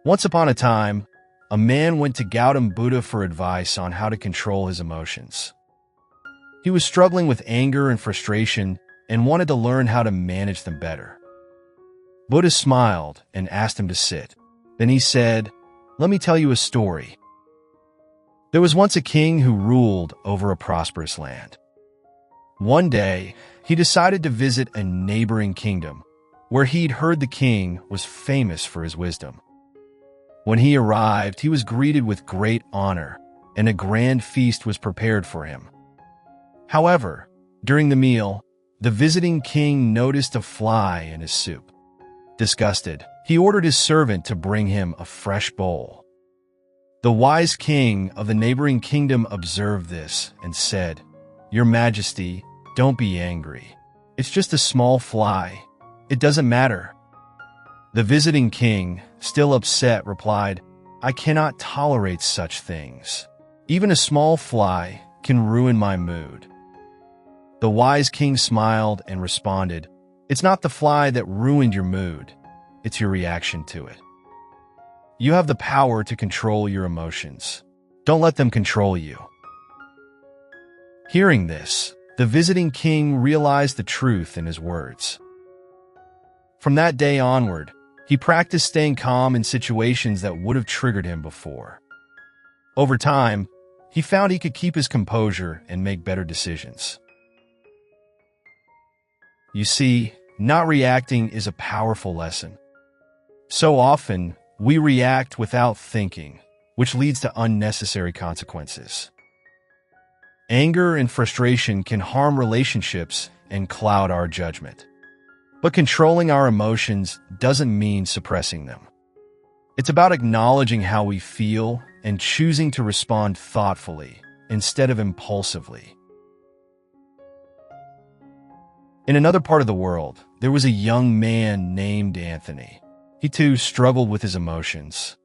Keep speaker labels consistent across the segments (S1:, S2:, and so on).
S1: Once upon a time, a man went to Gautam Buddha for advice on how to control his emotions. He was struggling with anger and frustration and wanted to learn how to manage them better. Buddha smiled and asked him to sit. Then he said, "Let me tell you a story. There was once a king who ruled over a prosperous land. One day, he decided to visit a neighboring kingdom, where he'd heard the king was famous for his wisdom. When he arrived, he was greeted with great honor, and a grand feast was prepared for him. However, during the meal, the visiting king noticed a fly in his soup. Disgusted, he ordered his servant to bring him a fresh bowl. The wise king of the neighboring kingdom observed this and said, "Your Majesty, don't be angry. It's just a small fly. It doesn't matter." The visiting king, still upset, replied, "I cannot tolerate such things. Even a small fly can ruin my mood." The wise king smiled and responded, "It's not the fly that ruined your mood. It's your reaction to it. You have the power to control your emotions. Don't let them control you." Hearing this, the visiting king realized the truth in his words. From that day onward, he practiced staying calm in situations that would have triggered him before. Over time, he found he could keep his composure and make better decisions. You see, not reacting is a powerful lesson. So often, we react without thinking, which leads to unnecessary consequences. Anger and frustration can harm relationships and cloud our judgment. But controlling our emotions doesn't mean suppressing them. It's about acknowledging how we feel and choosing to respond thoughtfully instead of impulsively. In another part of the world, there was a young man named Anthony. He too struggled with his emotions.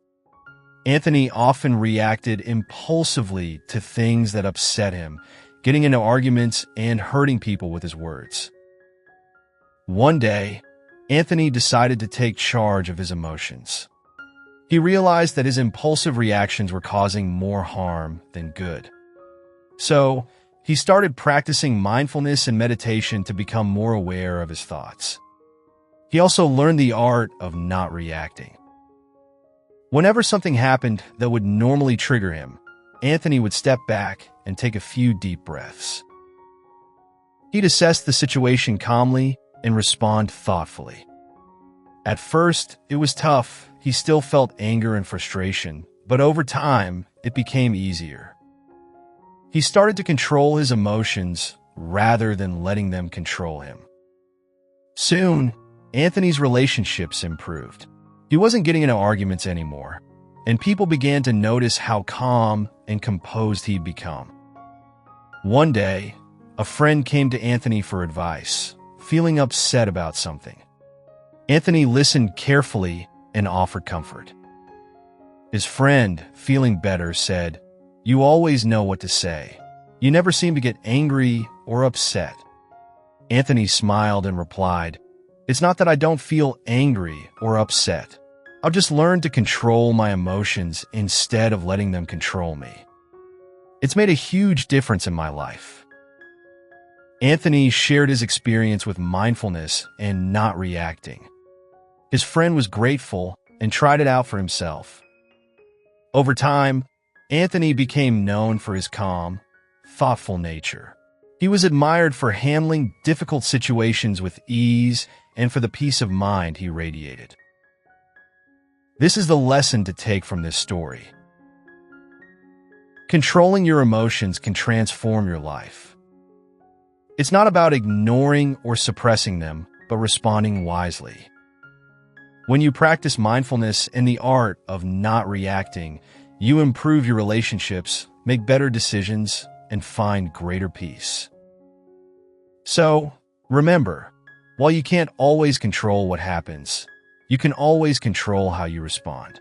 S1: Anthony often reacted impulsively to things that upset him, getting into arguments and hurting people with his words. One day, Anthony decided to take charge of his emotions. He realized that his impulsive reactions were causing more harm than good. So, he started practicing mindfulness and meditation to become more aware of his thoughts. He also learned the art of not reacting. Whenever something happened that would normally trigger him, Anthony would step back and take a few deep breaths. He'd assess the situation calmly and respond thoughtfully. At first, it was tough. He still felt anger and frustration, but over time, it became easier. He started to control his emotions rather than letting them control him. Soon, Anthony's relationships improved. He wasn't getting into arguments anymore, and people began to notice how calm and composed he'd become. One day, a friend came to Anthony for advice, feeling upset about something. Anthony listened carefully and offered comfort. His friend, feeling better, said, "You always know what to say. You never seem to get angry or upset." Anthony smiled and replied, "It's not that I don't feel angry or upset. I've just learned to control my emotions instead of letting them control me. It's made a huge difference in my life." Anthony shared his experience with mindfulness and not reacting. His friend was grateful and tried it out for himself. Over time, Anthony became known for his calm, thoughtful nature. He was admired for handling difficult situations with ease and for the peace of mind he radiated. This is the lesson to take from this story. Controlling your emotions can transform your life. It's not about ignoring or suppressing them, but responding wisely. When you practice mindfulness and the art of not reacting, you improve your relationships, make better decisions, and find greater peace. So, remember, while you can't always control what happens, you can always control how you respond.